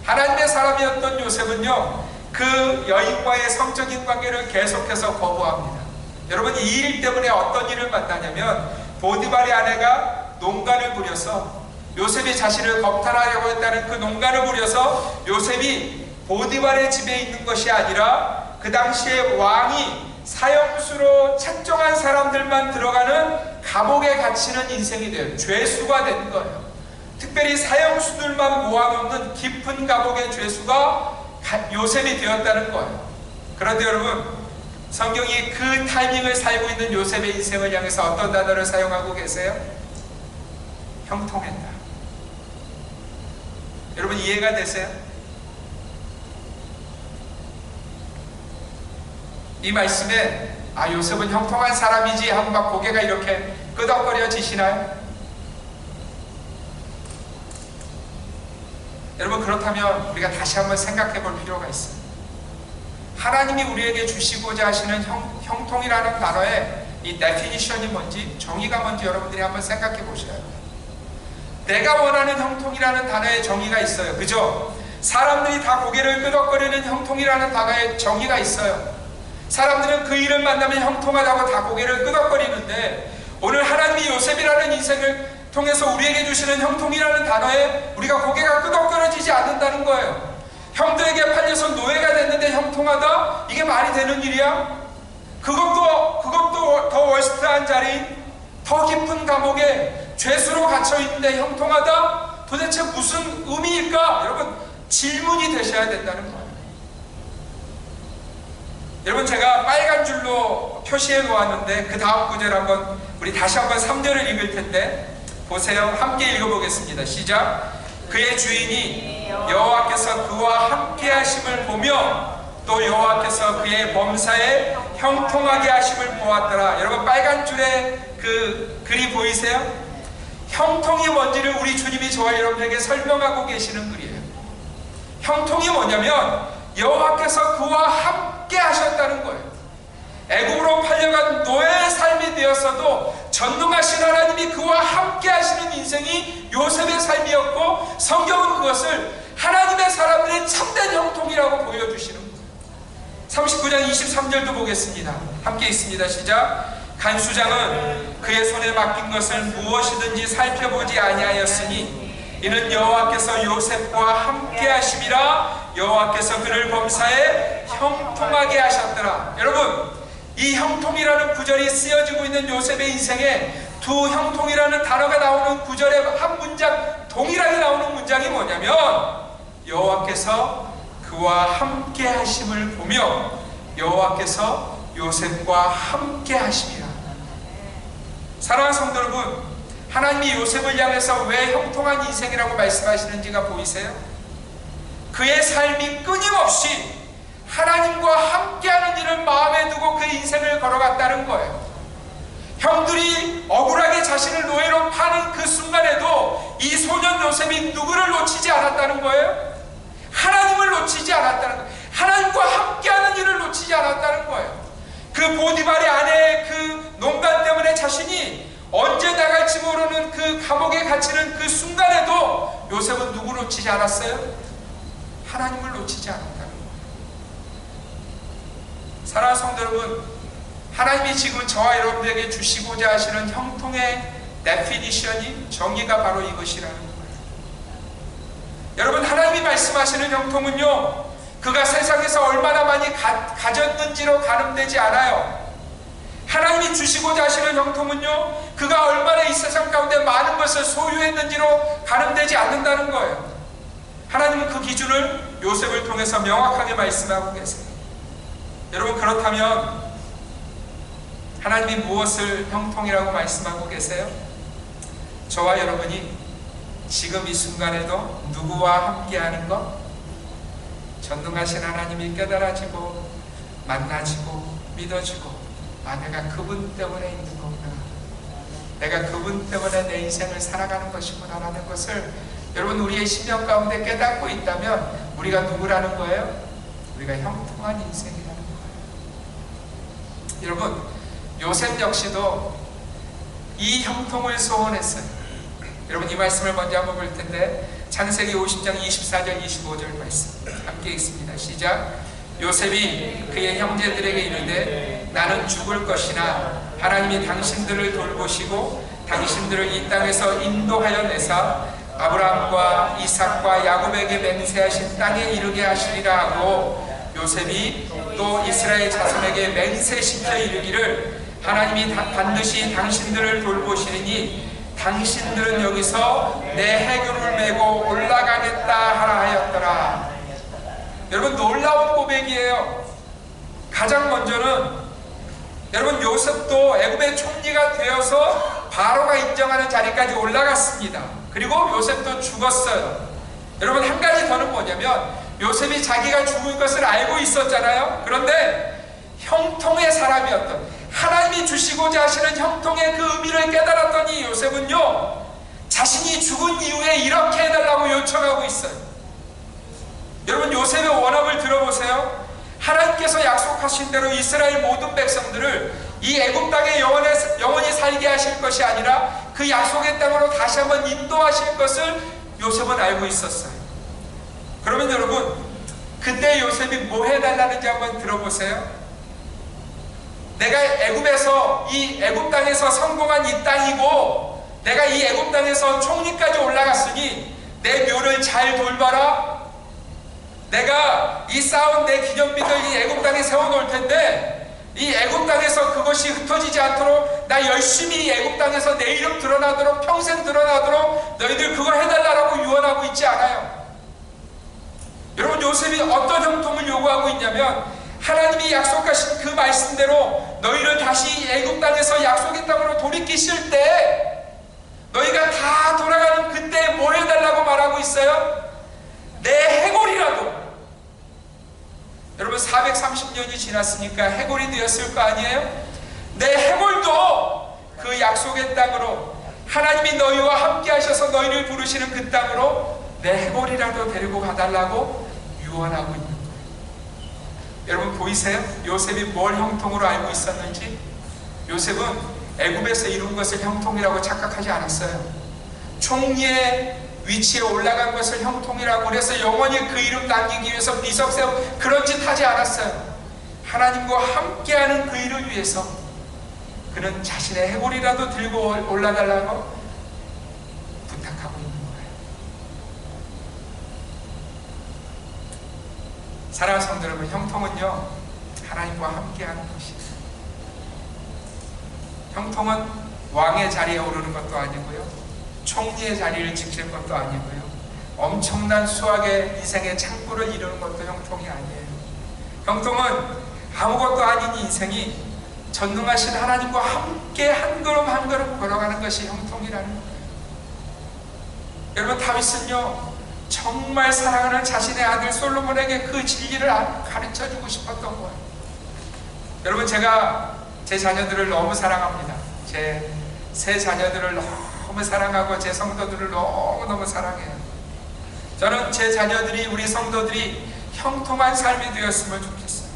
하나님의 사람이었던 요셉은요, 그 여인과의 성적인 관계를 계속해서 거부합니다. 여러분, 이 일 때문에 어떤 일을 만나냐면 보디발의 아내가 농간을 부려서 요셉이 자신을 겁탈하려고 했다는 그 농간을 부려서 요셉이 보디발의 집에 있는 것이 아니라 그 당시에 왕이 사형수로 책정한 사람들만 들어가는 감옥에 갇히는 인생이 돼요. 죄수가 된 거예요. 특별히 사형수들만 모아놓는 깊은 감옥의 죄수가 요셉이 되었다는 거예요. 그런데 여러분, 성경이 그 타이밍을 살고 있는 요셉의 인생을 향해서 어떤 단어를 사용하고 계세요? 형통했다. 여러분, 이해가 되세요? 이 말씀에 요셉은 형통한 사람이지 하고 막 고개가 이렇게 끄덕거려지시나요? 여러분, 그렇다면 우리가 다시 한번 생각해 볼 필요가 있어요. 하나님이 우리에게 주시고자 하시는 형통이라는 단어의 이 데피니션이 뭔지, 정의가 뭔지 여러분들이 한번 생각해 보셔야 돼요. 내가 원하는 형통이라는 단어의 정의가 있어요. 그죠? 사람들이 다 고개를 끄덕거리는 형통이라는 단어의 정의가 있어요. 사람들은 그 일을 만나면 형통하다고 다 고개를 끄덕거리는데, 오늘 하나님이 요셉이라는 인생을 통해서 우리에게 주시는 형통이라는 단어에 우리가 고개가 끄덕거려지지 않는다는 거예요. 형들에게 팔려서 노예가 됐는데 형통하다? 이게 말이 되는 일이야? 그것도 더 월스트한 자리인, 더 깊은 감옥에 죄수로 갇혀 있는데 형통하다? 도대체 무슨 의미일까? 여러분, 질문이 되셔야 된다는 거예요. 여러분, 제가 빨간 줄로 표시해 놓았는데 그 다음 구절 한번 우리 다시 한번 3절을 읽을 텐데 보세요. 함께 읽어보겠습니다. 시작. 그의 주인이 여호와께서 그와 함께 하심을 보며 또 여호와께서 그의 범사에 형통하게 하심을 보았더라. 여러분, 빨간 줄에 그 글이 보이세요? 형통이 뭔지를 우리 주님이 저와 여러분에게 설명하고 계시는 글이에요. 형통이 뭐냐면 여호와께서 그와 함께 하셨다는 거예요. 애굽으로 팔려간 노예의 삶이 되었어도 전능하신 하나님이 그와 함께 하시는 인생이 요셉의 삶이었고, 성경은 그것을 하나님의 사람들의 참된 형통이라고 보여주시는 거예요. 39장 23절도 보겠습니다. 함께 있습니다. 시작. 간수장은 그의 손에 맡긴 것을 무엇이든지 살펴보지 아니하였으니 이는 여호와께서 요셉과 함께 하심이라. 여호와께서 그를 범사에 형통하게 하셨더라. 여러분, 이 형통이라는 구절이 쓰여지고 있는 요셉의 인생에 두 형통이라는 단어가 나오는 구절의 한 문장, 동일하게 나오는 문장이 뭐냐면 여호와께서 그와 함께 하심을 보며 여호와께서 요셉과 함께 하심이라. 사랑하는 성도 여러분, 하나님이 요셉을 향해서 왜 형통한 인생이라고 말씀하시는지가 보이세요? 그의 삶이 끊임없이 하나님과 함께하는 일을 마음에 두고 그 인생을 걸어갔다는 거예요. 형들이 억울하게 자신을 노예로 파는 그 순간에도 이 소년 요셉이 누구를 놓치지 않았다는 거예요? 하나님을 놓치지 않았다는 거예요. 하나님과 함께하는 일을 놓치지 않았다는 거예요. 그 보디발의 아내의 그 농간 때문에 자신이 언제 나갈지 모르는 그 감옥에 갇히는 그 순간에도 요셉은 누구 놓치지 않았어요? 하나님을 놓치지 않았다는 거예요. 사랑하는 성도 여러분, 하나님이 지금 저와 여러분들에게 주시고자 하시는 형통의 데피니션이, 정의가 바로 이것이라는 거예요. 여러분, 하나님이 말씀하시는 형통은요, 그가 세상에서 얼마나 많이 가졌는지로 가늠되지 않아요. 하나님이 주시고자 하시는 형통은요, 그가 얼마나 이 세상 가운데 많은 것을 소유했는지로 가늠되지 않는다는 거예요. 하나님은 그 기준을 요셉을 통해서 명확하게 말씀하고 계세요. 여러분, 그렇다면 하나님이 무엇을 형통이라고 말씀하고 계세요? 저와 여러분이 지금 이 순간에도 누구와 함께하는 것? 전능하신 하나님이 깨달아지고 만나지고 믿어지고, 아, 내가 그분 때문에 있는 거구나, 내가 그분 때문에 내 인생을 살아가는 것이구나 라는 것을 여러분, 우리의 심령 가운데 깨닫고 있다면 우리가 누구라는 거예요? 우리가 형통한 인생이라는 거예요. 여러분, 요셉 역시도 이 형통을 소원했어요. 여러분, 이 말씀을 먼저 한번 볼 텐데, 창세기 50장 24절 25절 말씀 함께 읽습니다. 시작. 요셉이 그의 형제들에게 이르되 나는 죽을 것이나 하나님이 당신들을 돌보시고 당신들을 이 땅에서 인도하여 내사 아브라함과 이삭과 야곱에게 맹세하신 땅에 이르게 하시리라 하고, 요셉이 또 이스라엘 자손에게 맹세시켜 이르기를 하나님이 반드시 당신들을 돌보시리니 당신들은 여기서 내 해교를 메고 올라가겠다 하라 하였더라. 여러분, 놀라운 고백이에요. 가장 먼저는 여러분, 요셉도 애굽의 총리가 되어서 바로가 인정하는 자리까지 올라갔습니다. 그리고 요셉도 죽었어요. 여러분, 한 가지 더는 뭐냐면 요셉이 자기가 죽을 것을 알고 있었잖아요. 그런데 형통의 사람이었던, 하나님이 주시고자 하시는 형통의 그 의미를 깨달았던 이 요셉은요, 자신이 죽은 이후에 이렇게 해달라고 요청하고 있어요. 여러분, 요셉의 원함을 들어보세요. 하나님께서 약속하신 대로 이스라엘 모든 백성들을 이 애굽 땅에 영원히 살게 하실 것이 아니라 그 약속의 땅으로 다시 한번 인도하실 것을 요셉은 알고 있었어요. 그러면 여러분, 그때 요셉이 뭐 해달라는지 한번 들어보세요. 내가 애굽에서 이 애굽 땅에서 성공한 이 땅이고 내가 이 애굽 땅에서 총리까지 올라갔으니 내 묘를 잘 돌봐라. 내가 이 쌓은 내 기념비들 이 애굽 땅에 세워놓을 텐데 이 애굽 땅에서 그것이 흩어지지 않도록 나 열심히 이 애굽 땅에서 내 이름 드러나도록 평생 드러나도록 너희들 그거 해달라고 유언하고 있지 않아요. 여러분, 요셉이 어떤 형통을 요구하고 있냐면 하나님이 약속하신 그 말씀대로 너희를 다시 애굽 땅에서 약속의 땅으로 돌이키실 때 너희가 다 돌아가는 그때 뭘 해달라고 말하고 있어요? 내 해골이라도. 여러분, 430년이 지났으니까 해골이 되었을 거 아니에요? 내 해골도 그 약속의 땅으로 하나님이 너희와 함께 하셔서 너희를 부르시는 그 땅으로 내 해골이라도 데리고 가달라고 유언하고 있는 거예요. 여러분 보이세요? 요셉이 뭘 형통으로 알고 있었는지? 요셉은 애굽에서 이룬 것을 형통이라고 착각하지 않았어요. 총리의 위치에 올라간 것을 형통이라고 그래서 영원히 그 이름 남기기 위해서 비석 세우고 그런 짓 하지 않았어요. 하나님과 함께하는 그 일을 위해서 그는 자신의 해골이라도 들고 올라달라고 부탁하고 있는 거예요. 사랑하는 성도 여러분, 형통은요 하나님과 함께하는 것이에요. 형통은 왕의 자리에 오르는 것도 아니고요, 총리의 자리를 지킬 것도 아니고요, 엄청난 수학의 인생의 창구를 이루는 것도 형통이 아니에요. 형통은 아무것도 아닌 인생이 전능하신 하나님과 함께 한 걸음 한 걸음 걸어가는 것이 형통이라는 거예요. 여러분, 다윗은요 정말 사랑하는 자신의 아들 솔로몬에게 그 진리를 가르쳐주고 싶었던 거예요. 여러분, 제가 제 자녀들을 너무 사랑합니다. 제 세 자녀들을 너무 사랑하고 제 성도들을 너무너무 사랑해요. 저는 제 자녀들이, 우리 성도들이 형통한 삶이 되었으면 좋겠어요.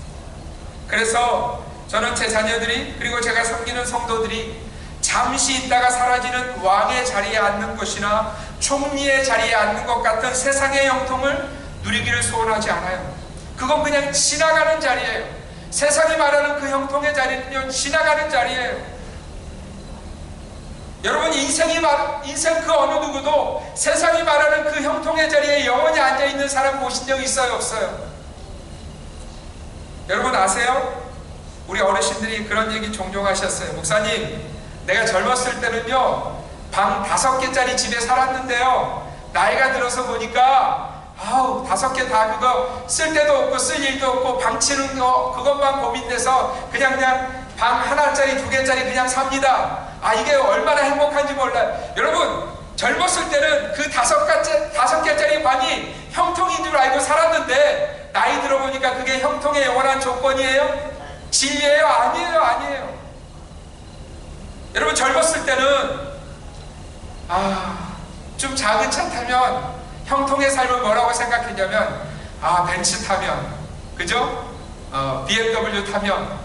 그래서 저는 제 자녀들이, 그리고 제가 섬기는 성도들이 잠시 있다가 사라지는 왕의 자리에 앉는 것이나 총리의 자리에 앉는 것 같은 세상의 형통을 누리기를 소원하지 않아요. 그건 그냥 지나가는 자리예요. 세상이 말하는 그 형통의 자리는요 지나가는 자리예요. 여러분, 인생 그 어느 누구도 세상이 말하는 그 형통의 자리에 영원히 앉아있는 사람 보신 적 있어요, 없어요? 여러분 아세요? 우리 어르신들이 그런 얘기 종종 하셨어요. 목사님, 내가 젊었을 때는요 방 5개짜리 집에 살았는데요, 나이가 들어서 보니까 아우 5개 다 그거 쓸 데도 없고 쓸 일도 없고 방 치는 거 그것만 고민돼서 그냥 방 하나짜리 2개짜리 그냥 삽니다. 아, 이게 얼마나 행복한지 몰라요. 여러분, 젊었을 때는 그 5개짜리 방이 형통인 줄 알고 살았는데 나이 들어보니까 그게 형통의 영원한 조건이에요? 진리예요? 아니에요, 아니에요. 여러분, 젊었을 때는 좀 작은 차 타면 형통의 삶을 뭐라고 생각했냐면 벤츠 타면, 그죠? BMW 타면,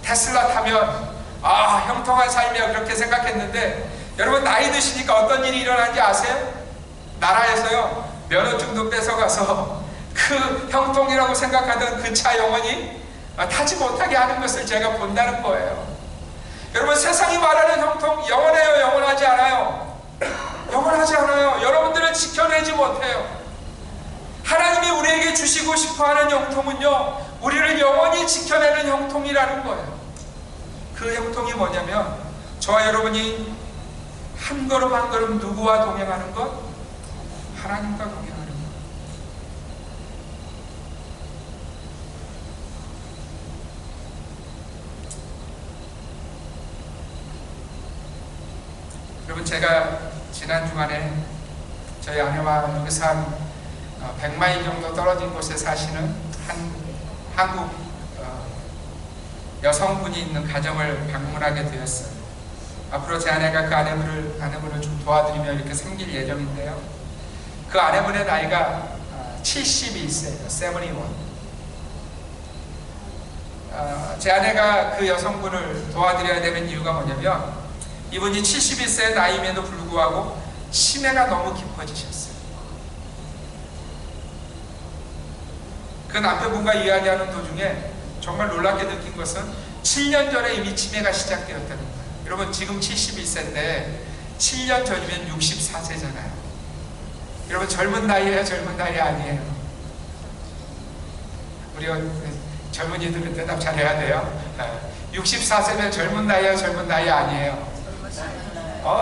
테슬라 타면 형통한 삶이야, 그렇게 생각했는데 여러분, 나이 드시니까 어떤 일이 일어나는지 아세요? 나라에서요 면허증도 뺏어가서 그 형통이라고 생각하던 그 차 영원히 타지 못하게 하는 것을 제가 본다는 거예요. 여러분, 세상이 말하는 형통 영원해요, 영원하지 않아요? 영원하지 않아요. 여러분들은 지켜내지 못해요. 하나님이 우리에게 주시고 싶어하는 형통은요 우리를 영원히 지켜내는 형통이라는 거예요. 그 형통이 뭐냐면 저와 여러분이 한 걸음 한 걸음 누구와 동행하는 것? 하나님과 동행하는 것. 여러분, 제가 지난 주간에 저희 아내와 의상 100마일 정도 떨어진 곳에 사시는 한국 여성분이 있는 가정을 방문하게 되었어요. 앞으로 제 아내가 그 아내분을 좀 도와드리며 이렇게 섬길 예정인데요. 그 아내분의 나이가 71세예요. 71. 제 아내가 그 여성분을 도와드려야 되는 이유가 뭐냐면 이분이 71세의 나이임에도 불구하고 치매가 너무 깊어지셨어요. 그 남편분과 이야기하는 도중에 정말 놀랍게 느낀 것은 7년 전에 이미 치매가 시작되었다는 거예요. 여러분 지금 71세인데 7년 전이면 64세잖아요. 여러분 젊은 나이예요? 젊은 나이 아니에요? 우리 젊은이들은 대답 잘해야 돼요. 64세면 젊은 나이예요? 젊은 나이 아니에요?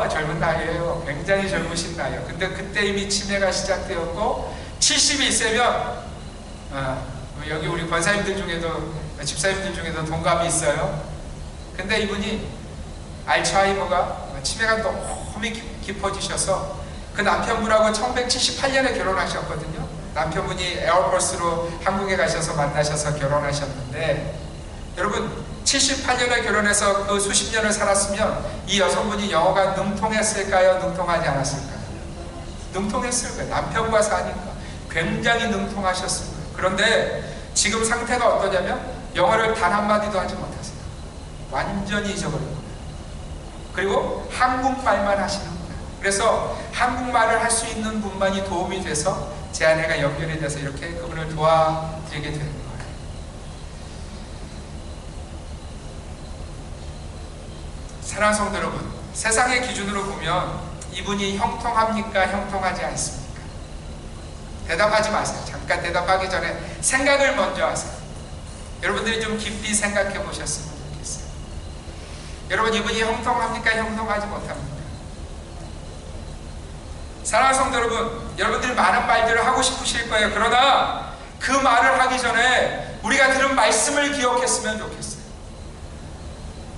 젊은 나이에요. 굉장히 젊으신 나이에요. 근데 그때 이미 치매가 시작되었고 71세면 여기 우리 권사님들 중에도 집사님들 중에도 동감이 있어요. 근데 이분이 알츠하이머가 치매가 너무 깊어지셔서 그 남편분하고 1978년에 결혼하셨거든요. 남편분이 에어버스로 한국에 가셔서 만나셔서 결혼하셨는데, 여러분 78년에 결혼해서 그 수십 년을 살았으면 이 여성분이 영어가 능통했을까요? 능통하지 않았을까요? 능통했을 거예요. 남편과 사니까 굉장히 능통하셨을 거예요. 그런데 지금 상태가 어떠냐면 영어를 단 한마디도 하지 못하세요. 완전히 잊어버린 거예요. 그리고 한국말만 하시는 거예요. 그래서 한국말을 할 수 있는 분만이 도움이 돼서 제 아내가 연결이 돼서 이렇게 그분을 도와드리게 되는 거예요. 사랑하는 성도 여러분, 세상의 기준으로 보면 이분이 형통합니까? 형통하지 않습니까? 대답하지 마세요. 잠깐 대답하기 전에 생각을 먼저 하세요. 여러분들이 좀 깊이 생각해 보셨으면 좋겠어요. 여러분 이분이 형통합니까? 형통하지 못합니까? 사랑하는 성도 여러분, 여러분들이 많은 말들을 하고 싶으실 거예요. 그러나 그 말을 하기 전에 우리가 들은 말씀을 기억했으면 좋겠어요.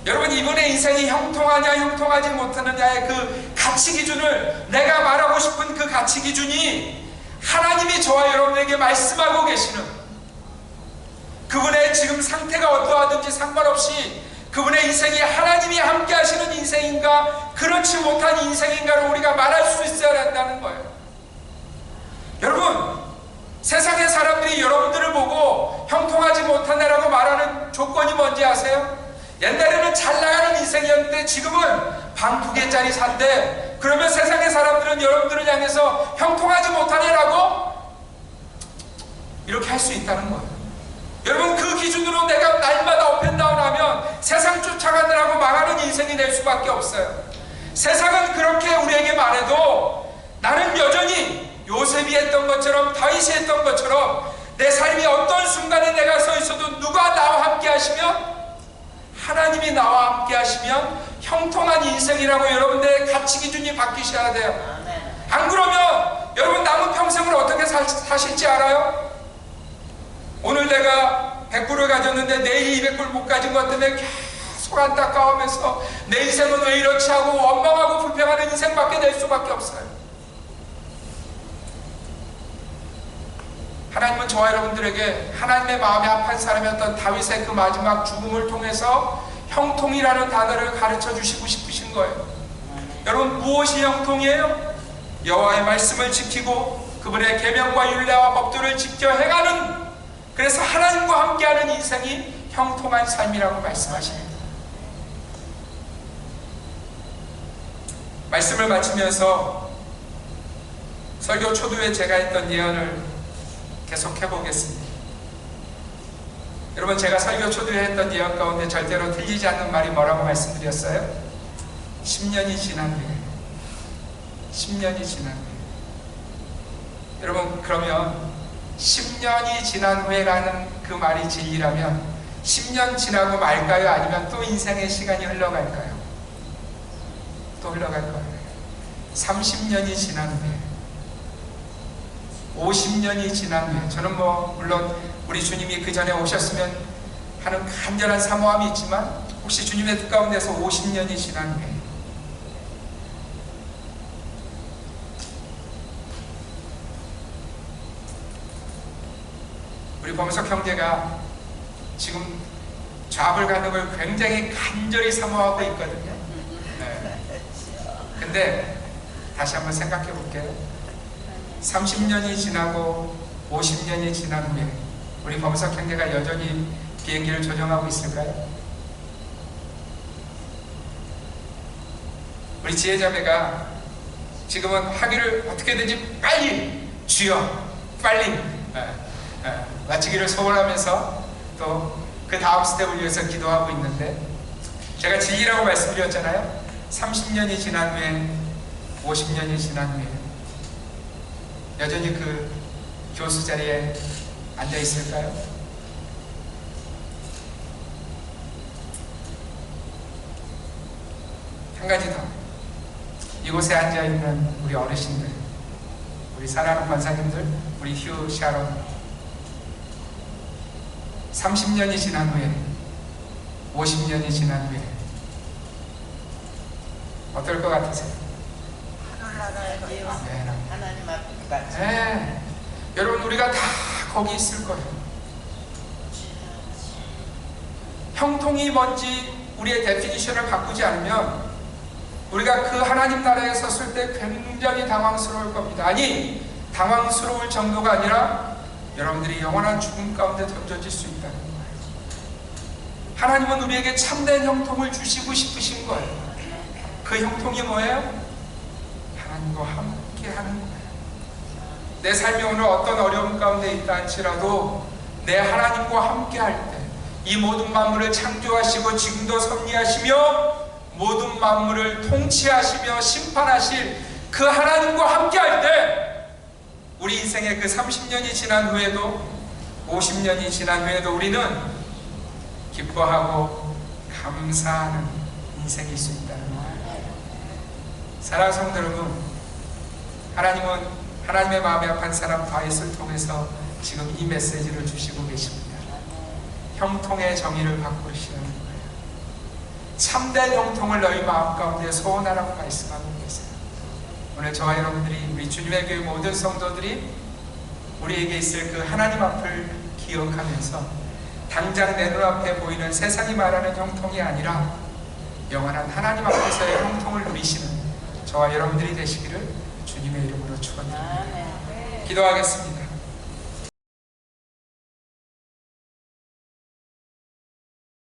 여러분 이분의 인생이 형통하냐 형통하지 못하느냐의 그 가치 기준을, 내가 말하고 싶은 그 가치 기준이 하나님이 저와 여러분에게 말씀하고 계시는, 그분의 지금 상태가 어떠하든지 상관없이 그분의 인생이 하나님이 함께 하시는 인생인가 그렇지 못한 인생인가를 우리가 말할 수 있어야 한다는 거예요. 여러분 세상의 사람들이 여러분들을 보고 형통하지 못하네라고 말하는 조건이 뭔지 아세요? 옛날에는 잘 나가는 인생이었는데 지금은 방 2개짜리 산대. 그러면 세상의 사람들은 여러분들을 향해서 형통하지 못하네라고 이렇게 할 수 있다는 거예요. 여러분 그 기준으로 내가 날마다 업앤다운하면 세상 쫓아가느라고 망하는 인생이 될 수밖에 없어요. 세상은 그렇게 우리에게 말해도 나는 여전히 요셉이 했던 것처럼 다윗이 했던 것처럼 내 삶이 어떤 순간에 내가 서 있어도 누가 나와 함께 하시면, 하나님이 나와 함께 하시면 형통한 인생이라고 여러분들의 가치 기준이 바뀌셔야 돼요. 안 그러면 여러분 남은 평생을 어떻게 사실지 알아요? 오늘 내가 100불을 가졌는데 내일 200불 못 가진 것 때문에 계속 안타까워하면서 내 인생은 왜 이렇지 하고 원망하고 불평하는 인생밖에 될 수밖에 없어요. 하나님은 저와 여러분들에게 하나님의 마음에 합한 사람이었던 다윗의 그 마지막 죽음을 통해서 형통이라는 단어를 가르쳐 주시고 싶으신 거예요. 여러분 무엇이 형통이에요? 여호와의 말씀을 지키고 그분의 계명과 율례와 법도를 지켜 행하는, 그래서 하나님과 함께하는 인생이 형통한 삶이라고 말씀하십니다. 말씀을 마치면서 설교 초두에 제가 했던 예언을 계속 해보겠습니다. 여러분 제가 설교 초두에 했던 예언 가운데 절대로 틀리지 않는 말이 뭐라고 말씀드렸어요? 10년이 지난 후에, 10년이 지난 후에. 여러분 그러면 10년이 지난 후에라는 그 말이 진리라면 10년 지나고 말까요? 아니면 또 인생의 시간이 흘러갈까요? 또 흘러갈 거예요. 30년이 지난 후에, 50년이 지난 후에, 저는 물론 우리 주님이 그 전에 오셨으면 하는 간절한 사모함이 있지만 혹시 주님의 뜻 가운데서 50년이 지난 후에 우리 범석 형제가 지금 잡을 가는 걸 굉장히 간절히 사모하고 있거든요. 네. 근데 다시 한번 생각해 볼게요. 30년이 지나고 50년이 지난 후에 우리 범석 형제가 여전히 비행기를 조정하고 있을까요? 우리 지혜자매가 지금은 하기를 어떻게든지 빨리, 주여 빨리 마치기를 소원하면서 또 그 다음 스텝을 위해서 기도하고 있는데, 제가 진리라고 말씀드렸잖아요. 30년이 지난 후에, 50년이 지난 후에 여전히 그 교수 자리에 앉아 있을까요? 한 가지 더, 이곳에 앉아 있는 우리 어르신들, 우리 사랑하는 권사님들, 우리 휴 샤론, 30년이 지난 후에, 50년이 지난 후에 어떨 것 같으세요? 하나님 앞에 같이. 네. 여러분, 우리가 다 거기 있을 거예요. 형통이 뭔지 우리의 데피니션을 바꾸지 않으면 우리가 그 하나님 나라에 섰을 때 굉장히 당황스러울 겁니다. 아니, 당황스러울 정도가 아니라 여러분들이 영원한 죽음 가운데 던져질 수 있다는 거예요. 하나님은 우리에게 참된 형통을 주시고 싶으신 거예요. 그 형통이 뭐예요? 하나님과 함께 하는 거예요. 내 삶이 오늘 어떤 어려움 가운데 있다 할지라도 내 하나님과 함께 할 때, 이 모든 만물을 창조하시고 지금도 섭리하시며 모든 만물을 통치하시며 심판하실 그 하나님과 함께 할 때, 우리 인생의 그 30년이 지난 후에도 50년이 지난 후에도 우리는 기뻐하고 감사하는 인생일 수 있다는 거예요. 사랑하는 성도 여러분, 하나님은 하나님의 마음에 합한 사람 다윗을 통해서 지금 이 메시지를 주시고 계십니다. 형통의 정의를 바꾸시는 거예요. 참된 형통을 너희 마음 가운데 소원하라고 말씀하고 계세요. 오늘 저와 여러분들이, 우리 주님의 교회 모든 성도들이 우리에게 있을 그 하나님 앞을 기억하면서 당장 내 눈앞에 보이는 세상이 말하는 형통이 아니라 영원한 하나님 앞에서의 형통을 누리시는 저와 여러분들이 되시기를 주님의 이름으로 축원드립니다. 기도하겠습니다.